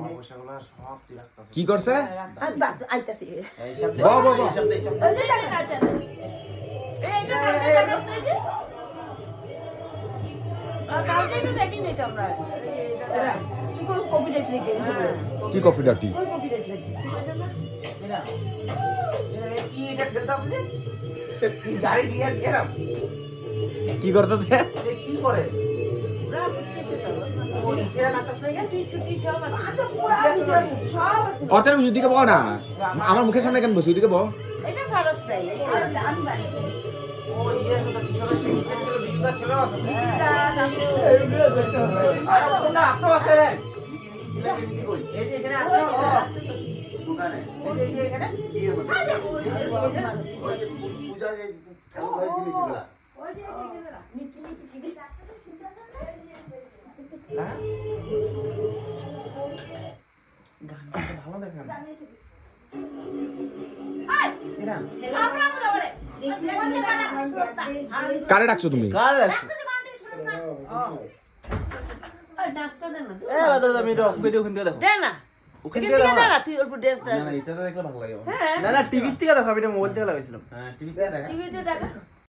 পয়সাগুলো সব তুই রাখতাছিস কি করছে আমি বাদ আইতাছি এই শব্দ বাহ, বাহ, বাহ। এই শব্দ এই শব্দ ওই যে টাকা আছে এইটা কালকে তো দেখিনি এটা আমরা তুই কোন কপি দেখলি কি কফি ডাটি কোন কপি দেখলি এরা এরা কি এটা খেলতাছিস কি গাড়ি নিয়ে এরা কি করতেছে কি করে ওরা ফুটতেছে তো ও নিচে নাচাস না কেন তুই ছুটি সব আছে আচ্ছা পুরা সব আছে অর্চনা তুমি দিকে বল না আমার মুখের সামনে কেন বসি ওদিকে বল এটা সারস নাই আমি বানি ও ইয়ে আছে তো পিছনে নিচে ছিল বিদ্যুৎ ছিল আছে এটা আরে কোনটা আপনি আছে কি কই এই যে এখানে আপনি দোকানে এই যে এখানে এই পূজা যে ঠাকুর ঘরে জিনিসগুলো নিচে হ্যাঁ গানটা ভালো দেখেন এরা আমরা বলে কোন জায়গাটা প্রস্তাব কারে ডাকছো তুমি কার তুই মানতে শুনছ না নাস্তা দে না এ বাদ দাও আমি অফ করে ওখান থেকে দেখো দে না ওখান এখান থেকে থেকে দেখো দে না তুই অল্প ড্যান্স না এটা তো দেখলে ভালো লাগে হ্যাঁ না টিভি থেকে দেখো আমি এটা মোবাইল থেকে লাগাইছিলাম হ্যাঁ টিভি থেকে দেখা টিভিতে দেখা